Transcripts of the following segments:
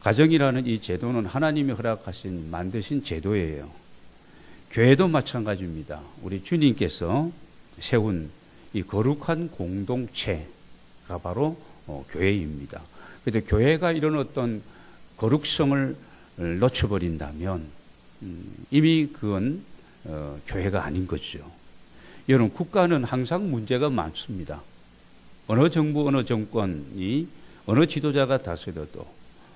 가정이라는 이 제도는 하나님이 허락하신 만드신 제도예요. 교회도 마찬가지입니다. 우리 주님께서 세운 이 거룩한 공동체가 바로 교회입니다. 그런데 교회가 이런 어떤 거룩성을 놓쳐버린다면 이미 그건 교회가 아닌 거죠. 여러분, 국가는 항상 문제가 많습니다. 어느 정부, 어느 정권이, 어느 지도자가 다스려도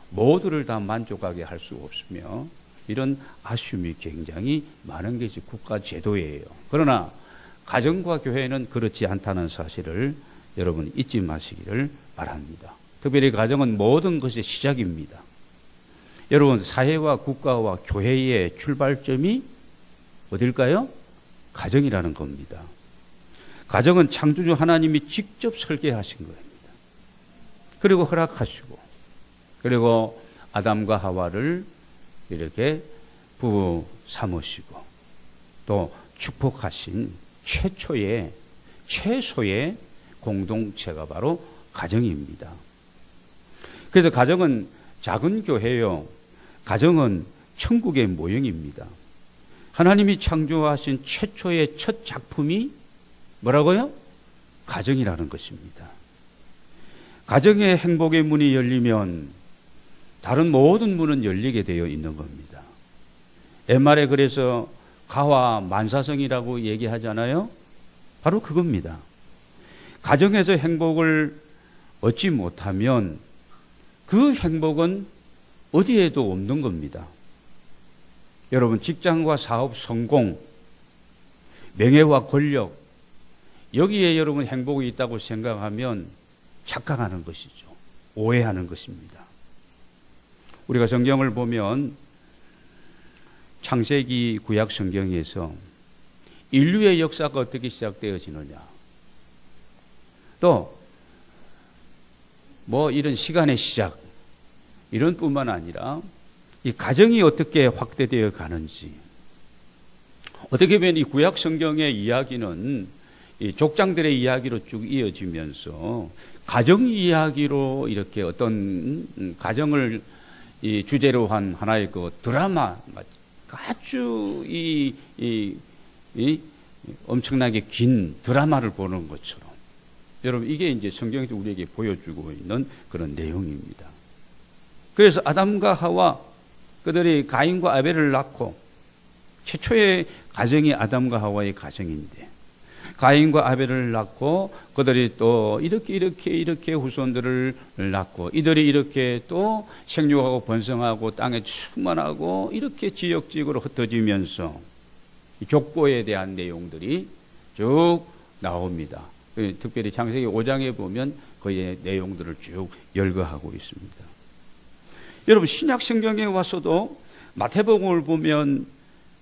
모두를 다 만족하게 할 수 없으며 이런 아쉬움이 굉장히 많은 것이 국가 제도예요. 그러나 가정과 교회는 그렇지 않다는 사실을 여러분 잊지 마시기를 바랍니다. 특별히 가정은 모든 것의 시작입니다. 여러분, 사회와 국가와 교회의 출발점이 어딜까요? 가정이라는 겁니다. 가정은 창조주 하나님이 직접 설계하신 겁니다. 그리고 허락하시고, 그리고 아담과 하와를 이렇게 부부 삼으시고, 또 축복하신 최소의 공동체가 바로 가정입니다. 그래서 가정은 작은 교회요, 가정은 천국의 모형입니다. 하나님이 창조하신 최초의 첫 작품이 뭐라고요? 가정이라는 것입니다. 가정의 행복의 문이 열리면 다른 모든 문은 열리게 되어 있는 겁니다. 옛말에 그래서 가화 만사성이라고 얘기하잖아요. 바로 그겁니다. 가정에서 행복을 얻지 못하면 그 행복은 어디에도 없는 겁니다. 여러분, 직장과 사업 성공, 명예와 권력, 여기에 여러분 행복이 있다고 생각하면 착각하는 것이죠. 오해하는 것입니다. 우리가 성경을 보면 창세기 구약 성경에서 인류의 역사가 어떻게 시작되어지느냐, 또 이런 시간의 시작, 이런 뿐만 아니라 이 가정이 어떻게 확대되어 가는지, 어떻게 보면 이 구약 성경의 이야기는 이 족장들의 이야기로 쭉 이어지면서 가정 이야기로 이렇게 어떤 가정을 이 주제로 한 하나의 그 드라마, 아주 엄청나게 긴 드라마를 보는 것처럼, 여러분, 이게 이제 성경에서 우리에게 보여주고 있는 그런 내용입니다. 그래서 아담과 하와, 그들이 가인과 아벨을 낳고, 최초의 가정이 아담과 하와의 가정인데, 가인과 아벨을 낳고, 그들이 또 이렇게 후손들을 낳고, 이들이 이렇게 또 생육하고 번성하고 땅에 충만하고 이렇게 지역지역으로 흩어지면서 족보에 대한 내용들이 쭉 나옵니다. 특별히 창세기 5장에 보면 그의 내용들을 쭉 열거하고 있습니다. 여러분, 신약 성경에 와서도 마태복음을 보면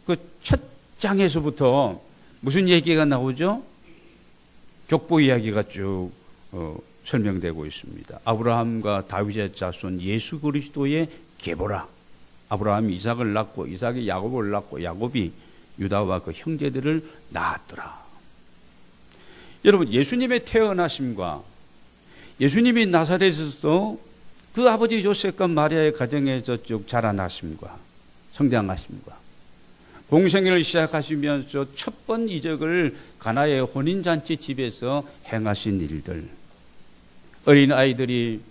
그 첫 장에서부터 무슨 얘기가 나오죠? 족보 이야기가 쭉 설명되고 있습니다. 아브라함과 다윗의 자손 예수 그리스도의 계보라. 아브라함이 이삭을 낳고 이삭이 야곱을 낳고 야곱이 유다와 그 형제들을 낳았더라. 여러분, 예수님의 태어나심과 예수님이 나사렛에서 그 아버지 요셉과 마리아의 가정에서 쭉 자라나심과 성장하심과 공생애를 시작하시면서 첫 번 이적을 가나의 혼인잔치 집에서 행하신 일들, 어린아이들이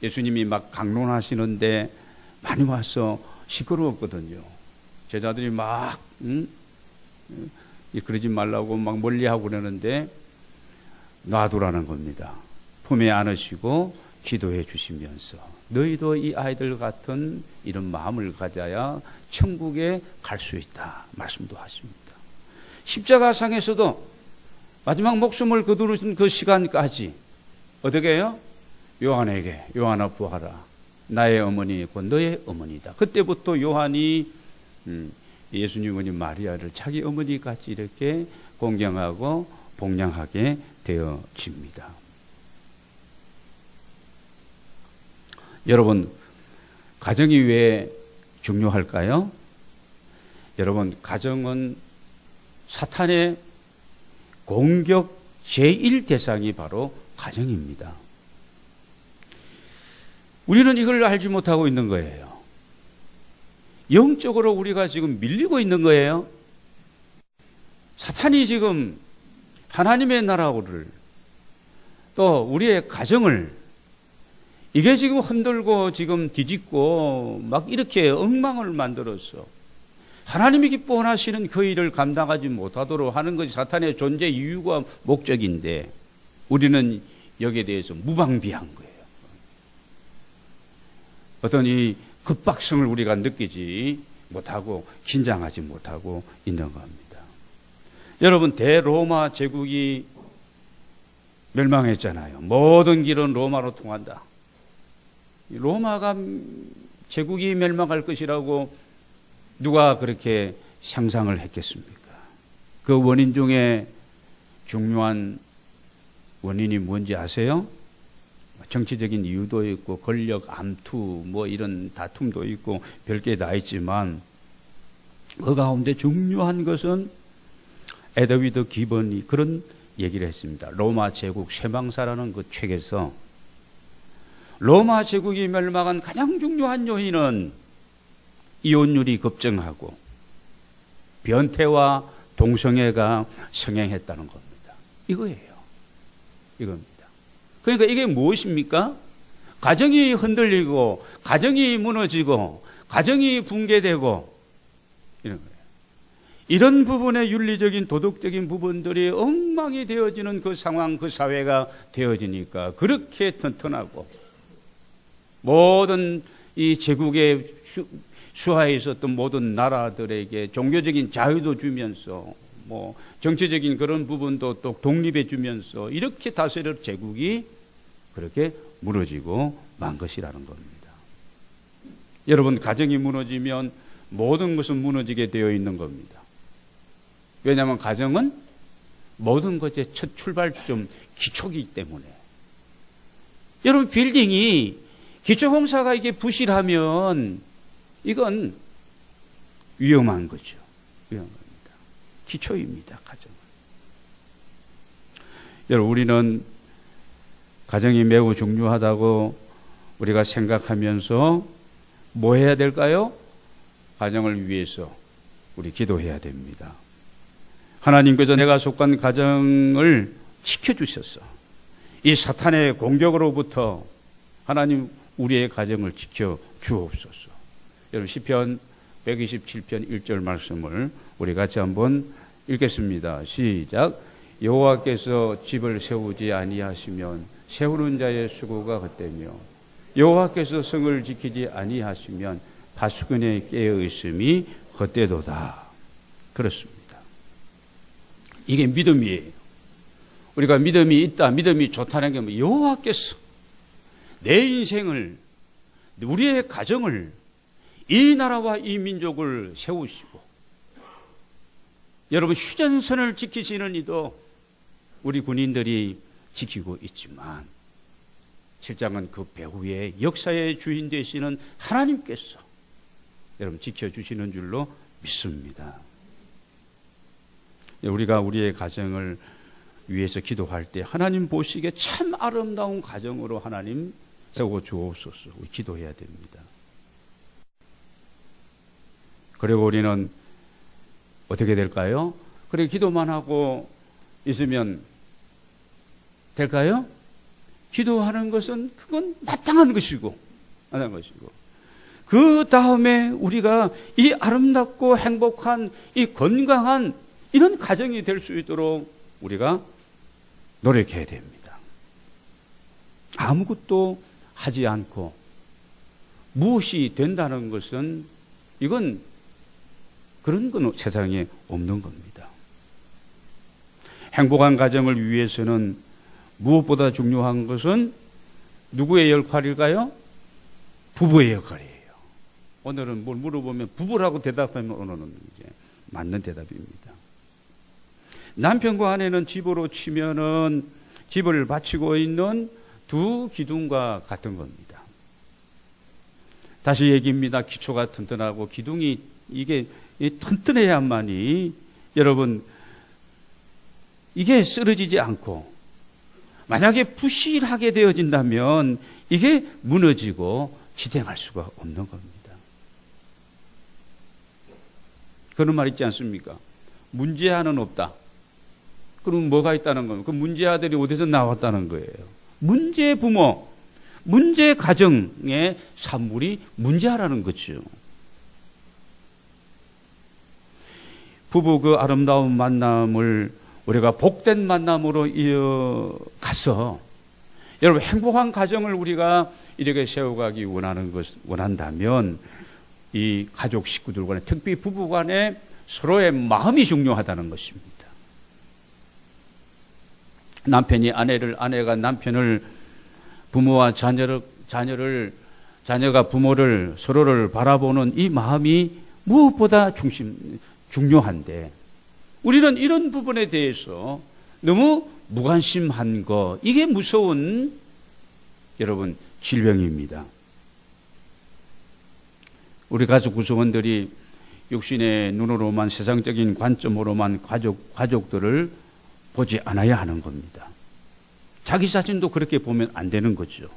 예수님이 막 강론하시는데 많이 와서 시끄러웠거든요. 제자들이 막 그러지 말라고 막 멀리하고 그러는데 놔두라는 겁니다. 품에 안으시고 기도해 주시면서 너희도 이 아이들 같은 이런 마음을 가져야 천국에 갈 수 있다 말씀도 하십니다. 십자가상에서도 마지막 목숨을 거두는 그 시간까지 어떻게 해요? 요한아 부하라, 나의 어머니 곧 너의 어머니다. 그때부터 요한이 예수님 어머니 마리아를 자기 어머니 같이 이렇게 공경하고 복양하게 되어집니다. 여러분, 가정이 왜 중요할까요? 여러분, 가정은 사탄의 공격 제1 대상이 바로 가정입니다. 우리는 이걸 알지 못하고 있는 거예요. 영적으로 우리가 지금 밀리고 있는 거예요. 사탄이 지금 하나님의 나라를 또 우리의 가정을 이게 지금 흔들고 지금 뒤집고 막 이렇게 엉망을 만들어서 하나님이 기뻐하시는 그 일을 감당하지 못하도록 하는 것이 사탄의 존재 이유가 목적인데 우리는 여기에 대해서 무방비한 거예요. 어떤 이 급박성을 우리가 느끼지 못하고 긴장하지 못하고 있는 겁니다. 여러분, 대로마 제국이 멸망했잖아요. 모든 길은 로마로 통한다. 로마가 제국이 멸망할 것이라고 누가 그렇게 상상을 했겠습니까? 그 원인 중에 중요한 원인이 뭔지 아세요? 정치적인 이유도 있고 권력 암투 뭐 이런 다툼도 있고 별게 다 있지만 그 가운데 중요한 것은 에드위드 기본이 그런 얘기를 했습니다. 로마 제국 쇠망사라는 그 책에서 로마 제국이 멸망한 가장 중요한 요인은 이혼율이 급증하고 변태와 동성애가 성행했다는 겁니다. 이거예요. 이겁니다. 그러니까 이게 무엇입니까? 가정이 흔들리고 가정이 무너지고 가정이 붕괴되고 이런 거예요. 이런 부분의 윤리적인 도덕적인 부분들이 엉망이 되어지는 그 상황, 그 사회가 되어지니까 그렇게 튼튼하고 모든 이 제국의 수하에 있었던 모든 나라들에게 종교적인 자유도 주면서 뭐 정치적인 그런 부분도 또 독립해 주면서 이렇게 다스릴 제국이 그렇게 무너지고 만 것이라는 겁니다. 여러분, 가정이 무너지면 모든 것은 무너지게 되어 있는 겁니다. 왜냐하면 가정은 모든 것의 첫 출발점 기초이기 때문에. 여러분, 빌딩이 기초공사가 이게 부실하면 이건 위험한 거죠. 위험한 겁니다. 기초입니다, 가정은. 여러분, 우리는 가정이 매우 중요하다고 우리가 생각하면서 뭐 해야 될까요? 가정을 위해서 우리 기도해야 됩니다. 하나님께서 내가 속한 가정을 지켜주셔서 이 사탄의 공격으로부터 하나님 우리의 가정을 지켜주옵소서. 여러분, 시편 127편 1절 말씀을 우리 같이 한번 읽겠습니다. 시작. 여호와께서 집을 세우지 아니하시면 세우는 자의 수고가 헛되며 여호와께서 성을 지키지 아니하시면 파수꾼의 깨어 있음이 헛되도다. 그렇습니다. 이게 믿음이에요. 우리가 믿음이 있다, 믿음이 좋다는 게 뭐 여호와께서 내 인생을, 우리의 가정을, 이 나라와 이 민족을 세우시고 여러분, 휴전선을 지키시는 이도 우리 군인들이 지키고 있지만 실장은 그 배후의 역사의 주인 되시는 하나님께서 여러분 지켜주시는 줄로 믿습니다. 우리가 우리의 가정을 위해서 기도할 때 하나님 보시기에 참 아름다운 가정으로 하나님 세워 주옵소서. 우리 기도해야 됩니다. 그리고 우리는 어떻게 될까요? 그래 기도만 하고 있으면 될까요? 기도하는 것은 그건 마땅한 것이고 그 다음에 우리가 이 아름답고 행복한 이 건강한 이런 가정이 될 수 있도록 우리가 노력해야 됩니다. 아무것도 하지 않고 무엇이 된다는 것은 이건 그런 건 세상에 없는 겁니다. 행복한 가정을 위해서는 무엇보다 중요한 것은 누구의 역할일까요? 부부의 역할이에요. 오늘은 뭘 물어보면 부부라고 대답하면 오늘은 이제 맞는 대답입니다. 남편과 아내는 집으로 치면은 집을 바치고 있는 두 기둥과 같은 겁니다. 다시 얘기입니다. 기초가 튼튼하고 기둥이 이게 튼튼해야만이 여러분 이게 쓰러지지 않고 만약에 부실하게 되어진다면 이게 무너지고 지탱할 수가 없는 겁니다. 그런 말 있지 않습니까? 문제아는 없다. 그럼 뭐가 있다는 겁니까? 그 문제아들이 어디서 나왔다는 거예요? 문제 부모, 문제 가정의 산물이 문제아라는 거죠. 부부 그 아름다운 만남을 우리가 복된 만남으로 이어가서 여러분 행복한 가정을 우리가 이렇게 세워가기 원한다면 이 가족 식구들 간에 특히 부부 간에 서로의 마음이 중요하다는 것입니다. 남편이 아내를, 아내가 남편을, 부모와 자녀가 부모를, 서로를 바라보는 이 마음이 무엇보다 중요한데 우리는 이런 부분에 대해서 너무 무관심한 거, 이게 무서운 여러분 질병입니다. 우리 가족 구성원들이 육신의 눈으로만, 세상적인 관점으로만 가족들을 보지 않아야 하는 겁니다. 자기 자신도 그렇게 보면 안 되는 거죠.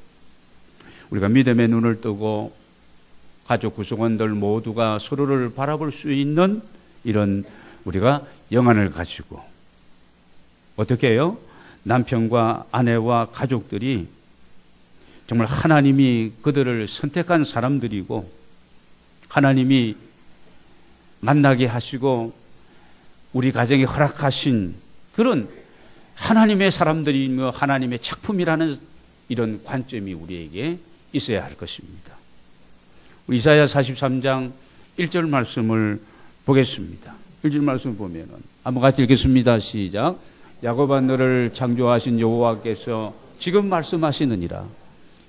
우리가 믿음의 눈을 뜨고 가족 구성원들 모두가 서로를 바라볼 수 있는 이런 우리가 영안을 가지고 어떻게 해요? 남편과 아내와 가족들이 정말 하나님이 그들을 선택한 사람들이고 하나님이 만나게 하시고 우리 가정에 허락하신 그런 하나님의 사람들이며 하나님의 작품이라는 이런 관점이 우리에게 있어야 할 것입니다. 우리 이사야 43장 1절 말씀을 보겠습니다. 1절 말씀 보면은 한번 같이 읽겠습니다. 시작. 야곱아 너를 창조하신 여호와께서 지금 말씀하시느니라.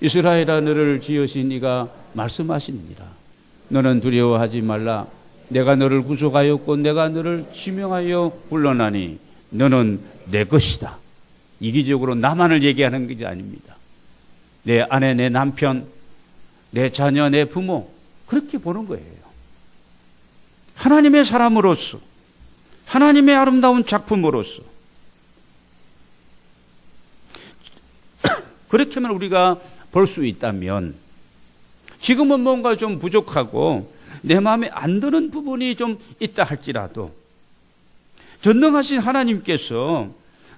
이스라엘아 너를 지으신 이가 말씀하시느니라. 너는 두려워하지 말라. 내가 너를 구속하였고 내가 너를 지명하여 불러나니 너는 내 것이다. 이기적으로 나만을 얘기하는 것이 아닙니다. 내 아내, 내 남편, 내 자녀, 내 부모 그렇게 보는 거예요. 하나님의 사람으로서, 하나님의 아름다운 작품으로서 그렇게만 우리가 볼 수 있다면 지금은 뭔가 좀 부족하고 내 마음에 안 드는 부분이 좀 있다 할지라도 전능하신 하나님께서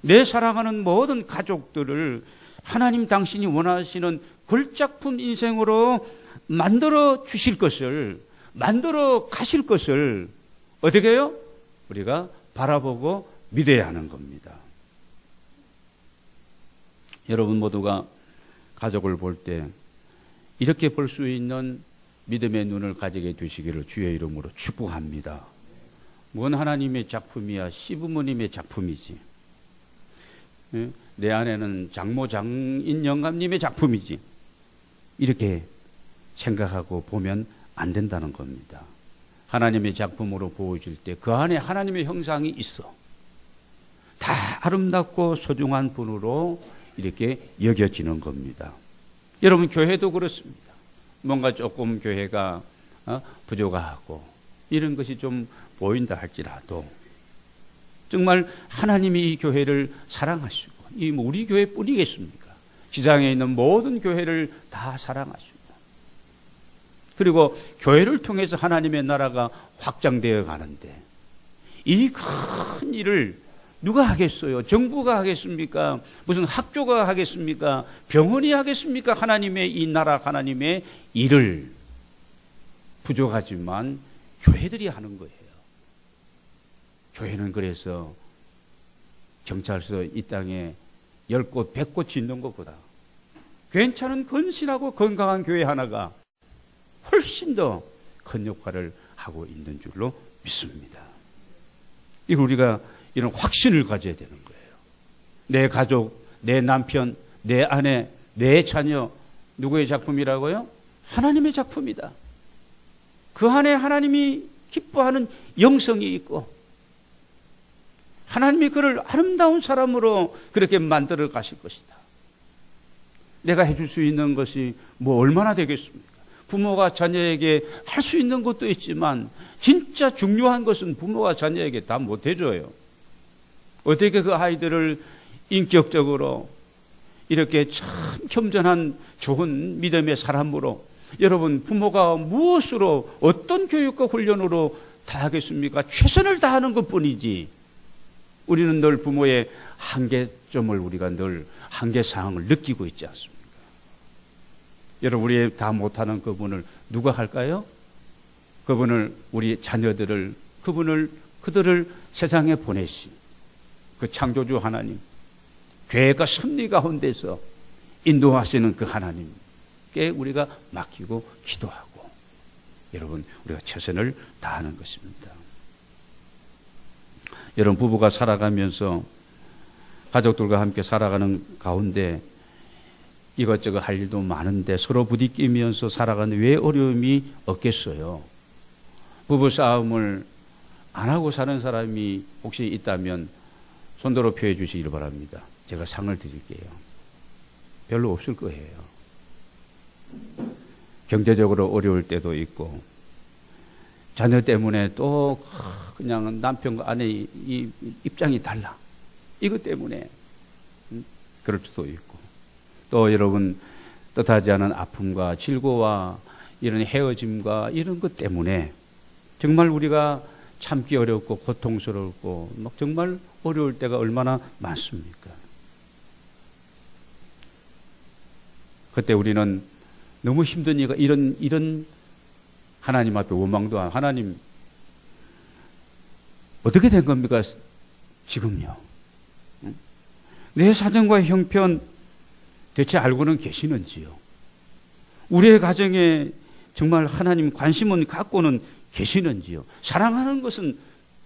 내 사랑하는 모든 가족들을 하나님 당신이 원하시는 걸작품 인생으로 만들어 주실 것을, 만들어 가실 것을 어떻게 해요? 우리가 바라보고 믿어야 하는 겁니다. 여러분 모두가 가족을 볼 때 이렇게 볼 수 있는 믿음의 눈을 가지게 되시기를 주의 이름으로 축복합니다. 뭔 하나님의 작품이야, 시부모님의 작품이지. 내 아내는 장모 장인 영감님의 작품이지. 이렇게 생각하고 보면 안 된다는 겁니다. 하나님의 작품으로 보여줄 때 그 안에 하나님의 형상이 있어. 다 아름답고 소중한 분으로 이렇게 여겨지는 겁니다. 여러분 교회도 그렇습니다. 뭔가 조금 교회가 부족하고 이런 것이 좀 보인다 할지라도 정말 하나님이 이 교회를 사랑하시고 이 우리 교회뿐이겠습니까? 지상에 있는 모든 교회를 다 사랑하시고 그리고 교회를 통해서 하나님의 나라가 확장되어 가는데 이 큰 일을 누가 하겠어요? 정부가 하겠습니까? 무슨 학교가 하겠습니까? 병원이 하겠습니까? 하나님의 이 나라 하나님의 일을 부족하지만 교회들이 하는 거예요. 교회는 그래서 경찰서 이 땅에 10곳, 100곳 짓는 것보다 괜찮은 건실하고 건강한 교회 하나가 훨씬 더 큰 역할을 하고 있는 줄로 믿습니다. 이걸 우리가 이런 확신을 가져야 되는 거예요. 내 가족, 내 남편, 내 아내, 내 자녀 누구의 작품이라고요? 하나님의 작품이다. 그 안에 하나님이 기뻐하는 영성이 있고 하나님이 그를 아름다운 사람으로 그렇게 만들어 가실 것이다. 내가 해줄 수 있는 것이 뭐 얼마나 되겠습니까? 부모가 자녀에게 할 수 있는 것도 있지만 진짜 중요한 것은 부모가 자녀에게 다 못 해줘요. 어떻게 그 아이들을 인격적으로 이렇게 참 겸손한 좋은 믿음의 사람으로 여러분 부모가 무엇으로 어떤 교육과 훈련으로 다 하겠습니까? 최선을 다하는 것뿐이지 우리는 늘 부모의 한계점을 우리가 늘 한계사항을 느끼고 있지 않습니까? 여러분 우리 다 못하는 그분을 누가 할까요? 그분을 우리 자녀들을 그들을 세상에 보내신 그 창조주 하나님 계획과 섭리 가운데서 인도하시는 그 하나님께 우리가 맡기고 기도하고 여러분 우리가 최선을 다하는 것입니다. 여러분 부부가 살아가면서 가족들과 함께 살아가는 가운데 이것저것 할 일도 많은데 서로 부딪히면서 살아가는 왜 어려움이 없겠어요? 부부 싸움을 안 하고 사는 사람이 혹시 있다면 손들어 표해 주시길 바랍니다. 제가 상을 드릴게요. 별로 없을 거예요. 경제적으로 어려울 때도 있고 자녀 때문에 또 그냥 남편과 아내의 이 입장이 달라. 이것 때문에 그럴 수도 있고 또 여러분 뜻하지 않은 아픔과 질고와 이런 헤어짐과 이런 것 때문에 정말 우리가 참기 어렵고 고통스럽고 막 정말 어려울 때가 얼마나 많습니까? 그때 우리는 너무 힘드니까 이런 하나님 앞에 원망도 안 하나님 어떻게 된 겁니까? 지금요. 내 사정과 형편 대체 알고는 계시는지요? 우리의 가정에 정말 하나님 관심은 갖고는 계시는지요? 사랑하는 것은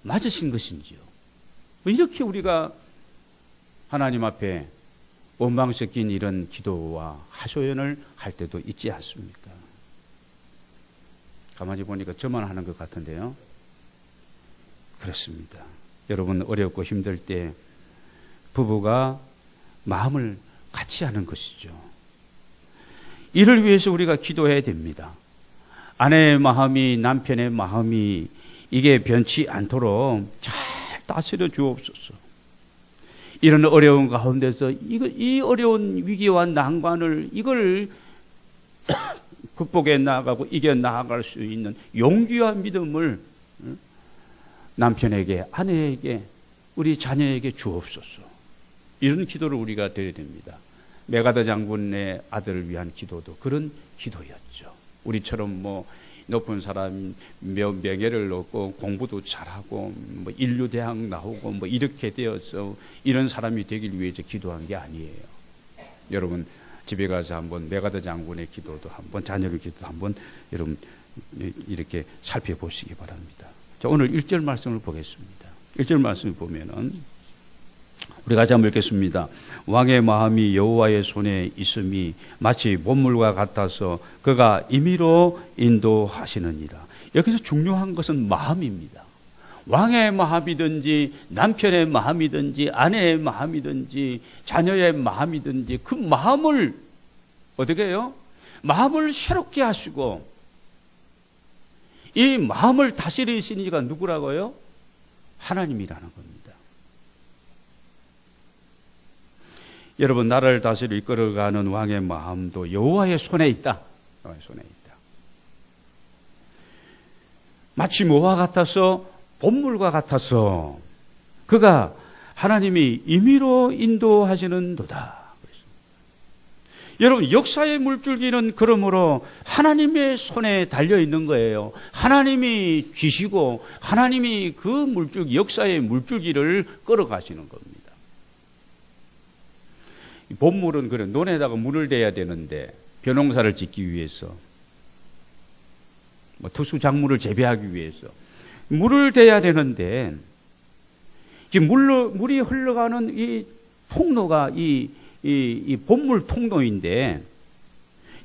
맞으신 것인지요? 이렇게 우리가 하나님 앞에 원망 섞인 이런 기도와 하소연을 할 때도 있지 않습니까? 가만히 보니까 저만 하는 것 같은데요. 그렇습니다. 여러분 어렵고 힘들 때 부부가 마음을 같이 하는 것이죠. 이를 위해서 우리가 기도해야 됩니다. 아내의 마음이 남편의 마음이 이게 변치 않도록 잘 다스려 주옵소서. 이런 어려운 가운데서 이 어려운 위기와 난관을 이걸 극복해 나가고 이겨 나아갈 수 있는 용기와 믿음을 남편에게 아내에게 우리 자녀에게 주옵소서. 이런 기도를 우리가 드려야 됩니다. 메가더 장군의 아들을 위한 기도도 그런 기도였죠. 우리처럼 뭐 높은 사람 명예를 얻고 공부도 잘하고 뭐 인류대학 나오고 뭐 이렇게 되어서 이런 사람이 되길 위해서 기도한 게 아니에요. 여러분 집에 가서 한번 메가더 장군의 기도도 한번 자녀의 기도도 한번 여러분 이렇게 살펴보시기 바랍니다. 자, 오늘 1절 말씀을 보겠습니다. 1절 말씀을 보면은 우리 같이 한번 읽겠습니다. 왕의 마음이 여호와의 손에 있음이 마치 봇물과 같아서 그가 임의로 인도하시느니라. 여기서 중요한 것은 마음입니다. 왕의 마음이든지 남편의 마음이든지 아내의 마음이든지 자녀의 마음이든지 그 마음을 어떻게 해요? 마음을 새롭게 하시고 이 마음을 다스리시는 이가 누구라고요? 하나님이라는 겁니다. 여러분 나라를 다스려 이끌어가는 왕의 마음도 여호와의 손에 있다. 여호와의 손에 있다. 마치 뭐와 같아서 봇물과 같아서 그가 하나님이 임의로 인도하시는도다. 여러분 역사의 물줄기는 그러므로 하나님의 손에 달려있는 거예요. 하나님이 쥐시고 하나님이 그 물줄기 역사의 물줄기를 끌어가시는 겁니다. 봇물은 그래 논에다가 물을 대야 되는데 벼농사를 짓기 위해서 뭐 특수 작물을 재배하기 위해서 물을 대야 되는데 지금 물이 흘러가는 이 통로가 이 봇물 통로인데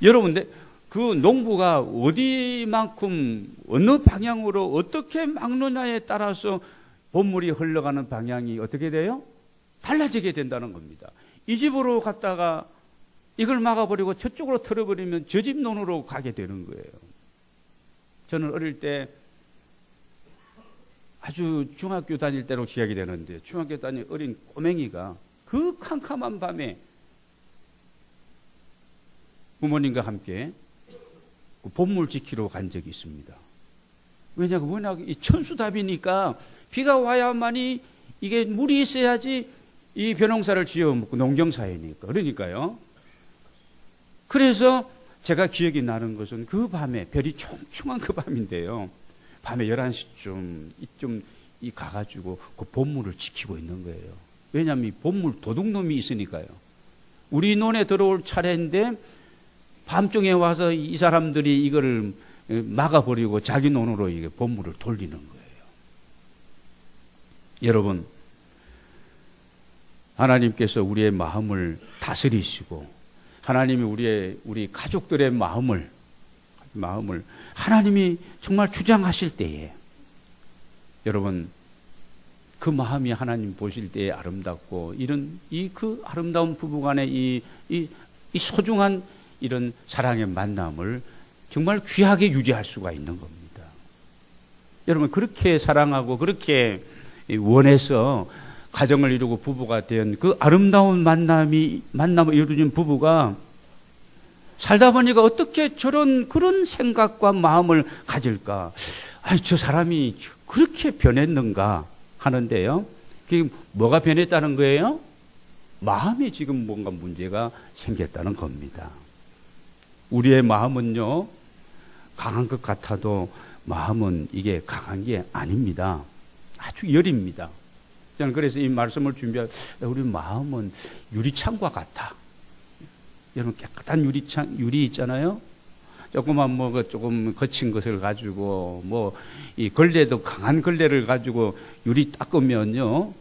여러분 그 농부가 어디만큼 어느 방향으로 어떻게 막느냐에 따라서 봇물이 흘러가는 방향이 어떻게 돼요? 달라지게 된다는 겁니다. 이 집으로 갔다가 이걸 막아버리고 저쪽으로 틀어버리면 저 집 논으로 가게 되는 거예요. 저는 어릴 때 아주 중학교 다닐 때로 기억이 되는데 중학교 다닐 어린 꼬맹이가 그 캄캄한 밤에 부모님과 함께 그 봄물 지키러 간 적이 있습니다. 왜냐하면 워낙 이 천수답이니까 비가 와야만이 이게 물이 있어야지 이 벼농사를 지어 먹고 농경사회니까. 그러니까요. 그래서 제가 기억이 나는 것은 그 밤에 별이 총총한 그 밤인데요. 밤에 11시쯤 이쯤 가가지고 그 봄물을 지키고 있는 거예요. 왜냐하면 이 봄물 도둑놈이 있으니까요. 우리 논에 들어올 차례인데 밤중에 와서 이 사람들이 이거를 막아버리고 자기 논으로 이게 봄물을 돌리는 거예요. 여러분, 하나님께서 우리의 마음을 다스리시고 하나님이 우리 가족들의 마음을 하나님이 정말 주장하실 때에 여러분 그 마음이 하나님 보실 때에 아름답고 이런 그 아름다운 부부간의 이 소중한 이런 사랑의 만남을 정말 귀하게 유지할 수가 있는 겁니다. 여러분 그렇게 사랑하고 그렇게 원해서 가정을 이루고 부부가 된 그 아름다운 만남을 이루어진 부부가 살다 보니까 어떻게 그런 생각과 마음을 가질까? 저 사람이 그렇게 변했는가 하는데요. 그게 뭐가 변했다는 거예요? 마음이 지금 뭔가 문제가 생겼다는 겁니다. 우리의 마음은요, 강한 것 같아도 마음은 이게 강한 게 아닙니다. 아주 여립니다. 저는 그래서 이 말씀을 준비할 때 우리 마음은 유리창과 같아. 여러분 깨끗한 유리 있잖아요. 조그만 조금 거친 것을 가지고 이 걸레도 강한 걸레를 가지고 유리 닦으면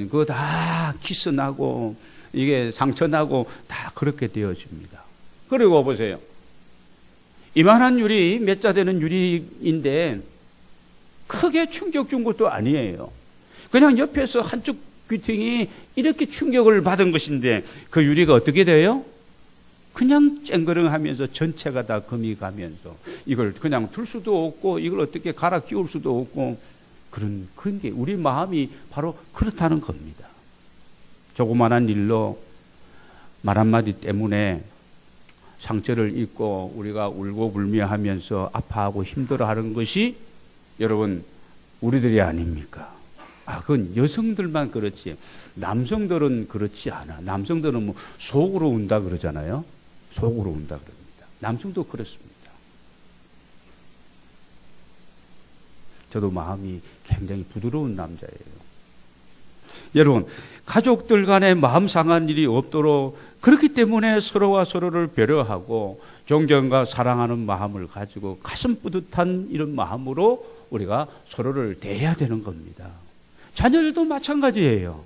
그거 다 키스 나고 이게 상처 나고 다 그렇게 되어집니다. 그리고 보세요. 이만한 유리 몇 자 되는 유리인데 크게 충격 준 것도 아니에요. 그냥 옆에서 한쪽 귀퉁이 이렇게 충격을 받은 것인데 그 유리가 어떻게 돼요? 그냥 쨍그렁하면서 전체가 다 금이 가면서 이걸 그냥 둘 수도 없고 이걸 어떻게 갈아 끼울 수도 없고 그런 게 우리 마음이 바로 그렇다는 겁니다. 조그만한 일로 말 한마디 때문에 상처를 입고 우리가 울고 불며 하면서 아파하고 힘들어하는 것이 여러분 우리들이 아닙니까? 그건 여성들만 그렇지 남성들은 그렇지 않아. 남성들은 속으로 운다 그러잖아요. 속으로 운다 그럽니다. 남성도 그렇습니다. 저도 마음이 굉장히 부드러운 남자예요. 여러분, 가족들 간에 마음 상한 일이 없도록 그렇기 때문에 서로와 서로를 배려하고 존경과 사랑하는 마음을 가지고 가슴 뿌듯한 이런 마음으로 우리가 서로를 대해야 되는 겁니다. 자녀들도 마찬가지예요.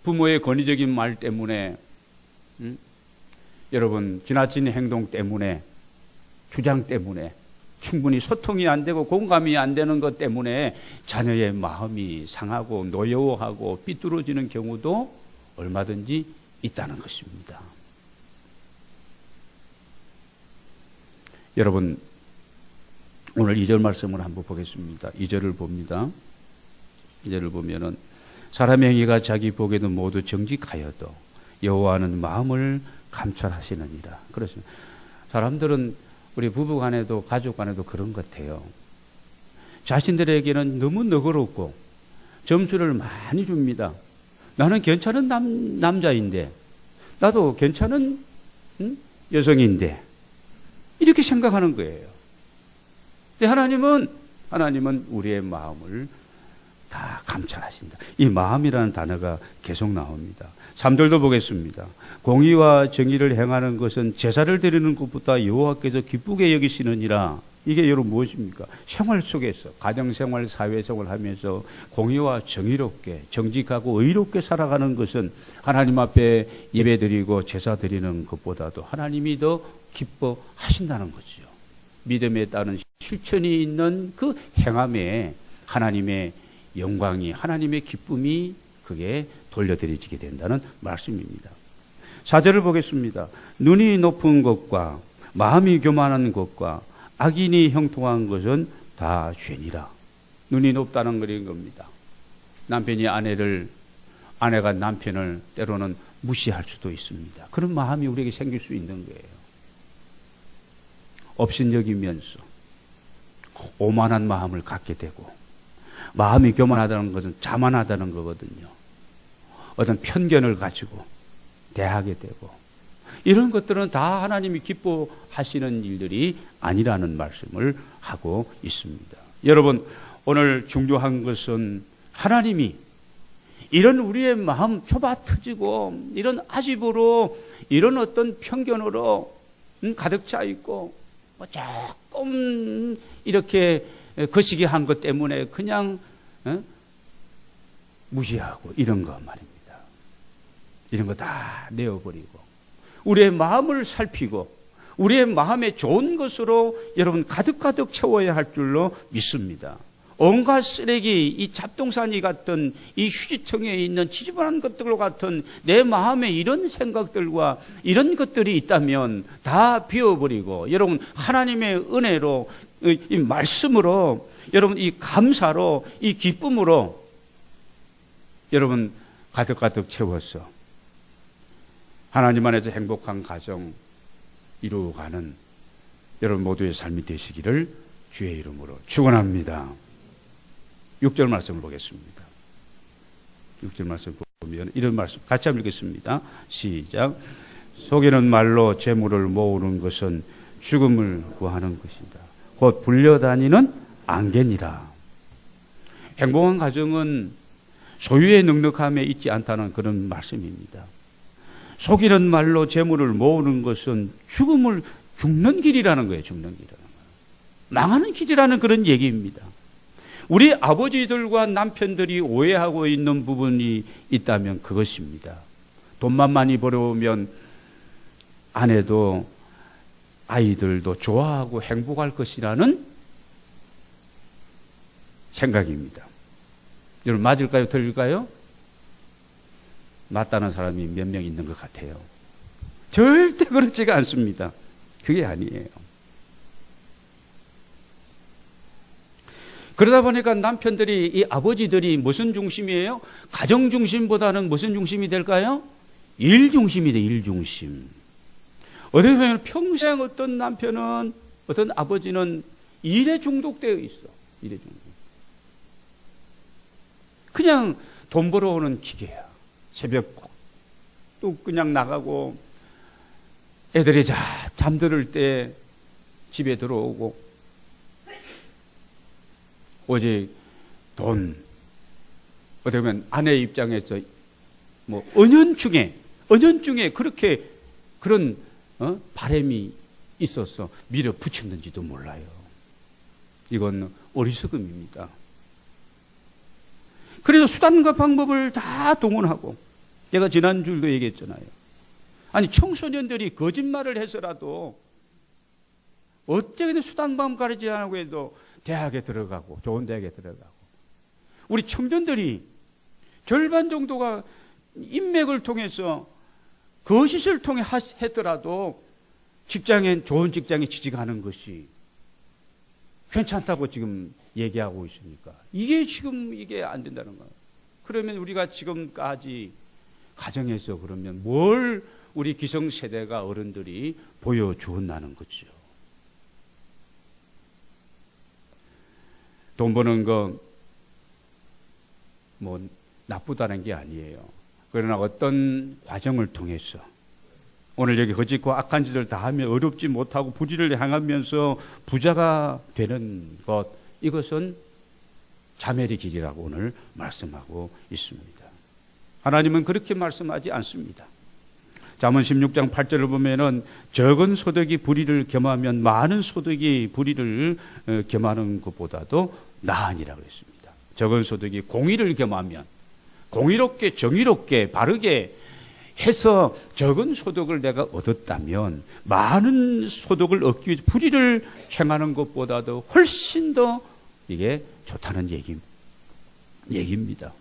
부모의 권위적인 말 때문에 여러분 지나친 행동 때문에 주장 때문에 충분히 소통이 안 되고 공감이 안 되는 것 때문에 자녀의 마음이 상하고 노여워하고 삐뚤어지는 경우도 얼마든지 있다는 것입니다. 여러분 오늘 2절 말씀을 한번 보겠습니다. 2절을 봅니다. 2절을 보면은 사람의 행위가 자기 보기에는 모두 정직하여도 여호와는 마음을 감찰하시느니라. 그렇습니다. 사람들은 우리 부부 간에도 가족 간에도 그런 것 같아요. 자신들에게는 너무 너그럽고 점수를 많이 줍니다. 나는 괜찮은 남자인데 나도 괜찮은 여성인데 이렇게 생각하는 거예요. 근데 하나님은 우리의 마음을 다 감찰하신다. 이 마음이라는 단어가 계속 나옵니다. 3절도 보겠습니다. 공의와 정의를 행하는 것은 제사를 드리는 것보다 여호와께서 기쁘게 여기시느니라. 이게 여러분 무엇입니까? 생활 속에서 가정생활, 사회생활 하면서 공의와 정의롭게 정직하고 의롭게 살아가는 것은 하나님 앞에 예배드리고 제사 드리는 것보다도 하나님이 더 기뻐하신다는 거죠. 믿음에 따른 실천이 있는 그 행함에 하나님의 영광이 하나님의 기쁨이 그게 돌려드리게 된다는 말씀입니다. 4절을 보겠습니다. 눈이 높은 것과 마음이 교만한 것과 악인이 형통한 것은 다 죄니라. 눈이 높다는 그런 겁니다. 남편이 아내가 남편을 때로는 무시할 수도 있습니다. 그런 마음이 우리에게 생길 수 있는 거예요. 업신여기면서 오만한 마음을 갖게 되고, 마음이 교만하다는 것은 자만하다는 거거든요. 어떤 편견을 가지고 대하게 되고, 이런 것들은 다 하나님이 기뻐하시는 일들이 아니라는 말씀을 하고 있습니다. 여러분, 오늘 중요한 것은 하나님이 이런 우리의 마음 좁아 터지고 이런 아집으로 이런 어떤 편견으로 가득 차 있고 조금 이렇게 거시기한 것 때문에 그냥 무시하고 이런 거 말입니다. 이런 거 다 내어버리고 우리의 마음을 살피고 우리의 마음에 좋은 것으로 여러분 가득가득 채워야 할 줄로 믿습니다. 온갖 쓰레기, 이 잡동사니 같은 이 휴지통에 있는 지저분한 것들과 같은 내 마음에 이런 생각들과 이런 것들이 있다면 다 비워버리고 여러분 하나님의 은혜로 이 말씀으로 여러분 이 감사로 이 기쁨으로 여러분 가득가득 채워서 하나님 안에서 행복한 가정 이루어가는 여러분 모두의 삶이 되시기를 주의 이름으로 축원합니다. 6절 말씀을 보겠습니다. 6절 말씀 보면 이런 말씀 같이 한번 읽겠습니다. 시작. 속이는 말로 재물을 모으는 것은 죽음을 구하는 것이다. 곧 불려다니는 안개니라. 행복한 가정은 소유의 넉넉함에 있지 않다는 그런 말씀입니다. 속이는 말로 재물을 모으는 것은 죽는 길이라는 거예요. 죽는 길이라는 거예요. 망하는 길이라는 그런 얘기입니다. 우리 아버지들과 남편들이 오해하고 있는 부분이 있다면 그것입니다. 돈만 많이 벌어오면 아내도 아이들도 좋아하고 행복할 것이라는 생각입니다. 여러분 맞을까요? 틀릴까요? 맞다는 사람이 몇 명 있는 것 같아요. 절대 그렇지가 않습니다. 그게 아니에요. 그러다 보니까 남편들이 이 아버지들이 무슨 중심이에요? 가정 중심보다는 무슨 중심이 될까요? 일 중심이 돼. 일 중심. 어떻게 보면 평생 어떤 남편은 어떤 아버지는 일에 중독되어 있어. 일에 중독. 그냥 돈 벌어오는 기계야. 새벽 또 그냥 나가고 애들이 잠들을 때 집에 들어오고 오직 돈 어떻게 보면 아내 입장에서 뭐 은연중에 그렇게 그런 바람이 있어서 밀어붙였는지도 몰라요. 이건 어리석음입니다. 그래서 수단과 방법을 다 동원하고 제가 지난주도 얘기했잖아요. 아니 청소년들이 거짓말을 해서라도 어떻게든 수단 방법 가르치지 않고 해도 대학에 들어가고 좋은 대학에 들어가고 우리 청년들이 절반 정도가 인맥을 통해서 거짓을 통해 했더라도 좋은 직장에 취직하는 것이 괜찮다고 지금 얘기하고 있으니까 이게 안 된다는 거예요. 그러면 우리가 지금까지 가정에서 그러면 뭘 우리 기성세대가 어른들이 보여주었나는 거죠. 돈 버는 거 뭐 나쁘다는 게 아니에요. 그러나 어떤 과정을 통해서 오늘 여기 거짓고 악한 짓을 다 하며 어렵지 못하고 부지를 향하면서 부자가 되는 것, 이것은 자멸의 길이라고 오늘 말씀하고 있습니다. 하나님은 그렇게 말씀하지 않습니다. 잠언 16장 8절을 보면은 적은 소득이 불의를 겸하면 많은 소득이 불의를 겸하는 것보다도 나으니라고 했습니다. 적은 소득이 공의를 겸하면 공의롭게 정의롭게 바르게 해서 적은 소득을 내가 얻었다면 많은 소득을 얻기 위해 불의를 행하는 것보다도 훨씬 더 이게 좋다는 얘기입니다.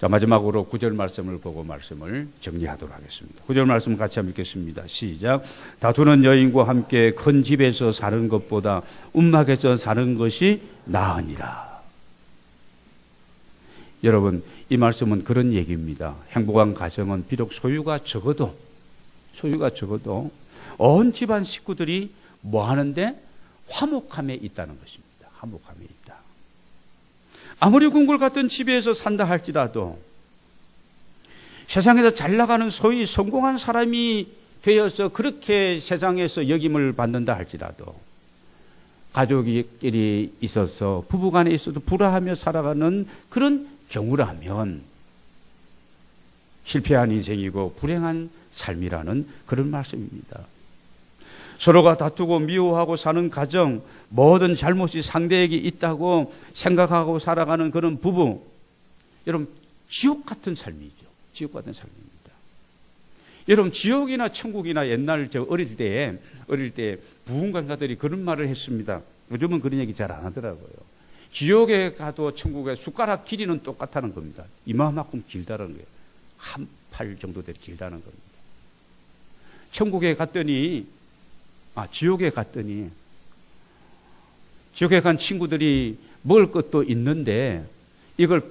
자, 마지막으로 9절 말씀을 보고 말씀을 정리하도록 하겠습니다. 9절 말씀 같이 한번 읽겠습니다. 시작. 다투는 여인과 함께 큰 집에서 사는 것보다 움막에서 사는 것이 나으니라. 여러분, 이 말씀은 그런 얘기입니다. 행복한 가정은 비록 소유가 적어도 온 집안 식구들이 뭐 하는데? 화목함에 있다는 것입니다. 화목함에 있다. 아무리 궁궐 같은 집에서 산다 할지라도 세상에서 잘 나가는 소위 성공한 사람이 되어서 그렇게 세상에서 역임을 받는다 할지라도 가족끼리 있어서 부부간에 있어도 불화하며 살아가는 그런 경우라면 실패한 인생이고 불행한 삶이라는 그런 말씀입니다. 서로가 다투고 미워하고 사는 가정, 모든 잘못이 상대에게 있다고 생각하고 살아가는 그런 부부, 여러분 지옥 같은 삶이죠. 지옥 같은 삶입니다. 여러분 지옥이나 천국이나 옛날 저 어릴 때 부흥관가들이 그런 말을 했습니다. 요즘은 그런 얘기 잘 안 하더라고요. 지옥에 가도 천국에 숟가락 길이는 똑같다는 겁니다. 이만큼 길다는 거예요. 한 팔 정도 되게 길다는 겁니다. 지옥에 간 친구들이 먹을 것도 있는데 이걸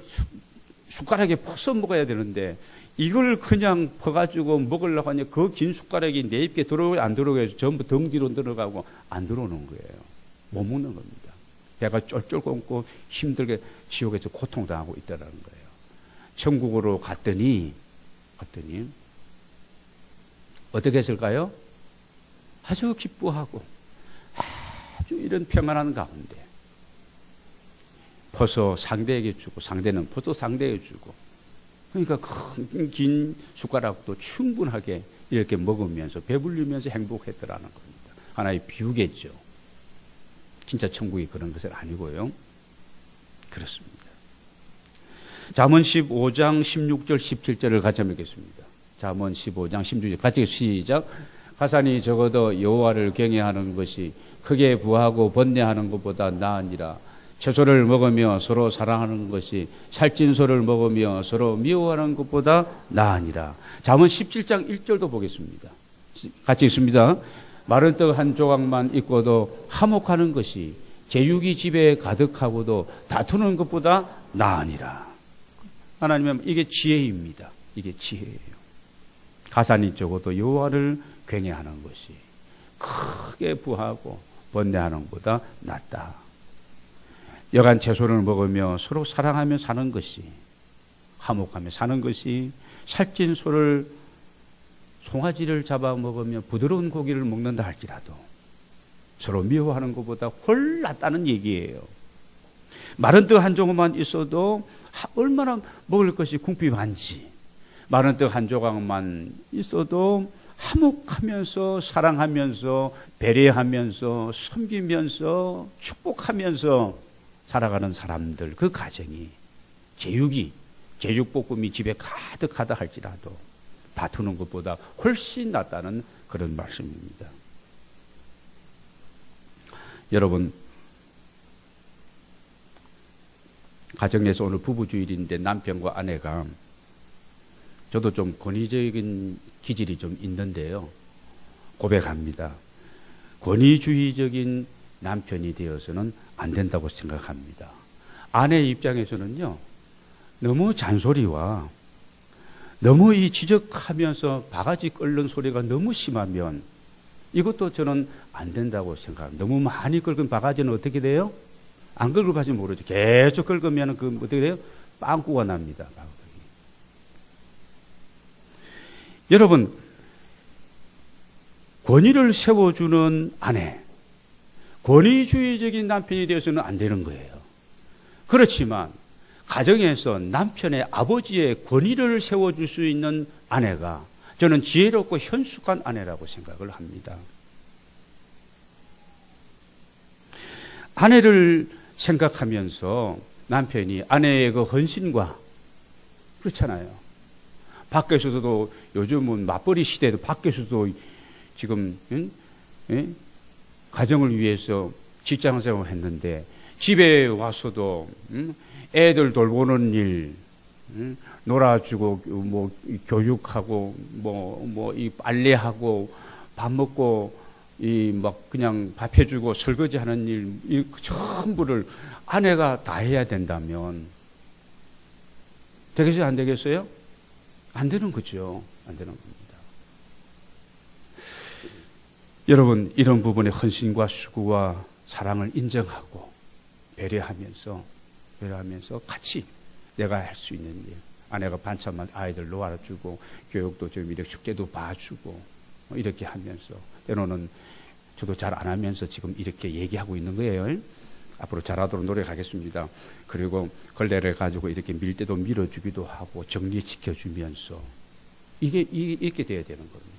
숟가락에 퍼서 먹어야 되는데 이걸 그냥 퍼가지고 먹으려고 하니 그 긴 숟가락이 내 입에 들어오게 안 들어오게 해서 전부 등 뒤로 들어가고 안 들어오는 거예요. 못 먹는 겁니다. 배가 쫄쫄 굶고 힘들게 지옥에서 고통당하고 있다는 거예요. 천국으로 갔더니 어떻게 했을까요? 아주 기뻐하고 아주 이런 평안한 가운데 퍼서 상대에게 주고 상대는 퍼서 상대에게 주고 그러니까 큰 긴 숟가락도 충분하게 이렇게 먹으면서 배불리면서 행복했더라는 겁니다. 하나의 비유겠죠. 진짜 천국이 그런 것은 아니고요. 그렇습니다. 잠언 15장 16절 17절을 같이 한번 읽겠습니다. 잠언 15장 16절 같이 시작. 가산이 적어도 여호와를 경외하는 것이 크게 부하고 번뇌하는 것보다 나으니라. 채소를 먹으며 서로 사랑하는 것이 살찐 소를 먹으며 서로 미워하는 것보다 나으니라. 잠언 17장 1절도 보겠습니다. 같이 읽습니다. 마른 떡 한 조각만 있고도 화목하는 것이 제육이 집에 가득하고도 다투는 것보다 나으니라. 하나님은 이게 지혜입니다. 이게 지혜예요. 가산이 적어도 여호와를 경외하는 것이 크게 부하고 번뇌하는 것보다 낫다. 여간 채소를 먹으며 서로 사랑하며 사는 것이 화목하며 사는 것이 살찐 소를 송아지를 잡아 먹으며 부드러운 고기를 먹는다 할지라도 서로 미워하는 것보다 훨 낫다는 얘기예요. 마른 떡 한 조각만 있어도 얼마나 먹을 것이 궁핍한지 마른 떡 한 조각만 있어도 화목하면서 사랑하면서 배려하면서 섬기면서 축복하면서 살아가는 사람들 그 가정이 제육볶음이 집에 가득하다 할지라도 다투는 것보다 훨씬 낫다는 그런 말씀입니다. 여러분 가정에서 오늘 부부주일인데 남편과 아내가 저도 좀 권위적인 기질이 좀 있는데요. 고백합니다. 권위주의적인 남편이 되어서는 안 된다고 생각합니다. 아내 입장에서는요. 너무 잔소리와 너무 이 지적하면서 바가지 끓는 소리가 너무 심하면 이것도 저는 안 된다고 생각합니다. 너무 많이 끓은 바가지는 어떻게 돼요? 안 긁어봐지 모르죠. 계속 긁으면 그 어떻게 돼요? 빵꾸가 납니다. 여러분, 권위를 세워주는 아내, 권위주의적인 남편이 되어서는 안 되는 거예요. 그렇지만 가정에서 남편의 아버지의 권위를 세워줄 수 있는 아내가 저는 지혜롭고 현숙한 아내라고 생각을 합니다. 아내를 생각하면서 남편이 아내의 그 헌신과 그렇잖아요. 밖에서도 요즘은 맞벌이 시대에도 밖에서도 지금 가정을 위해서 직장생활을 했는데 집에 와서도 애들 돌보는 일, 놀아주고 뭐 교육하고 뭐 이 빨래하고 밥 먹고 이 막 그냥 밥 해주고 설거지하는 일 이 전부를 아내가 다 해야 된다면 되겠어요? 안 되겠어요? 안 되는 거죠. 안 되는 겁니다. 여러분, 이런 부분의 헌신과 수고와 사랑을 인정하고 배려하면서 같이 내가 할 수 있는 일, 아내가 반찬만 아이들 놓아주고 교육도 좀 이렇게 숙제도 봐주고 이렇게 하면서, 때로는 저도 잘 안 하면서 지금 이렇게 얘기하고 있는 거예요. 앞으로 잘하도록 노력하겠습니다. 그리고 걸레를 가지고 이렇게 밀 때도 밀어주기도 하고 정리시켜주면서 이렇게 돼야 되는 겁니다.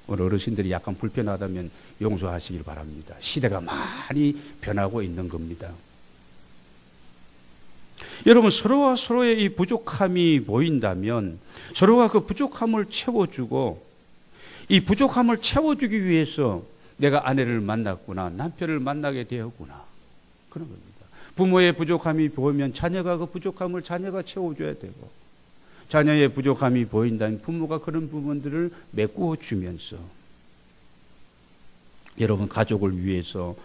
오늘 어르신들이 약간 불편하다면 용서하시길 바랍니다. 시대가 많이 변하고 있는 겁니다. 여러분, 서로와 서로의 이 부족함이 보인다면 서로가 그 부족함을 채워주고, 이 부족함을 채워주기 위해서 내가 아내를 만났구나, 남편을 만나게 되었구나, 그런 겁니다. 부모의 부족함이 보이면 자녀가 그 부족함을 자녀가 채워줘야 되고, 자녀의 부족함이 보인다면 부모가 그런 부분들을 메꾸어 주면서, 여러분, 가족을 위해서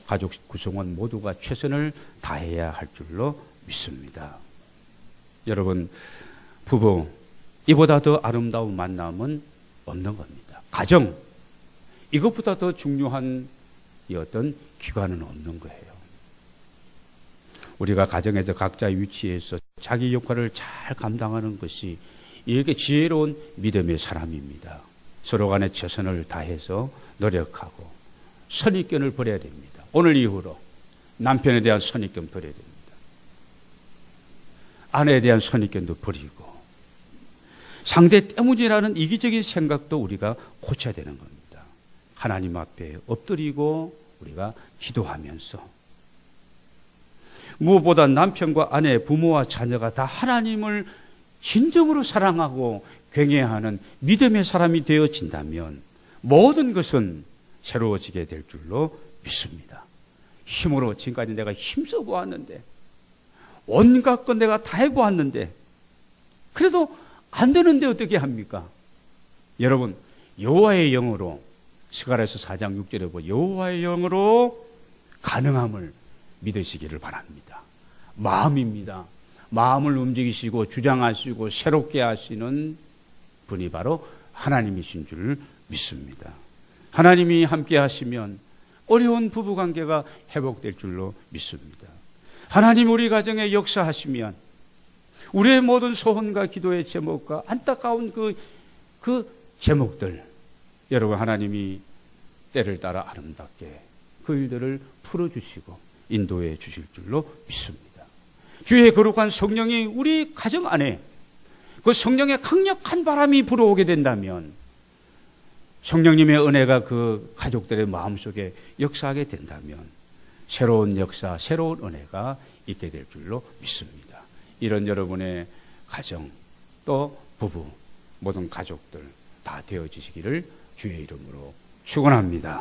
가족 구성원 모두가 최선을 다해야 할 줄로 믿습니다. 여러분, 부부, 이보다 더 아름다운 만남은 없는 겁니다. 가정, 이것보다 더 중요한 이 어떤 기관은 없는 거예요. 우리가 가정에서 각자의 위치에서 자기 역할을 잘 감당하는 것이 이렇게 지혜로운 믿음의 사람입니다. 서로 간에 최선을 다해서 노력하고 선입견을 버려야 됩니다. 오늘 이후로 남편에 대한 선입견 버려야 됩니다. 아내에 대한 선입견도 버리고 상대 때문이라는 이기적인 생각도 우리가 고쳐야 되는 겁니다. 하나님 앞에 엎드리고 우리가 기도하면서, 무엇보다 남편과 아내, 부모와 자녀가 다 하나님을 진정으로 사랑하고 경외하는 믿음의 사람이 되어진다면 모든 것은 새로워지게 될 줄로 믿습니다. 힘으로 지금까지 내가 힘써 보았는데, 온갖 것 내가 다 해보았는데 그래도 안 되는데 어떻게 합니까? 여러분, 여호와의 영으로, 스가랴서 4장 6절에 보면 여호와의 영으로 가능함을 믿으시기를 바랍니다. 마음입니다. 마음을 움직이시고 주장하시고 새롭게 하시는 분이 바로 하나님이신 줄 믿습니다. 하나님이 함께 하시면 어려운 부부관계가 회복될 줄로 믿습니다. 하나님 우리 가정에 역사하시면 우리의 모든 소원과 기도의 제목과 안타까운 그 제목들, 여러분, 하나님이 때를 따라 아름답게 그 일들을 풀어주시고 인도해 주실 줄로 믿습니다. 주의 거룩한 성령이 우리 가정 안에, 그 성령의 강력한 바람이 불어오게 된다면, 성령님의 은혜가 그 가족들의 마음속에 역사하게 된다면 새로운 역사, 새로운 은혜가 있게 될 줄로 믿습니다. 이런 여러분의 가정, 또 부부, 모든 가족들 다 되어지시기를 주의 이름으로 축원합니다.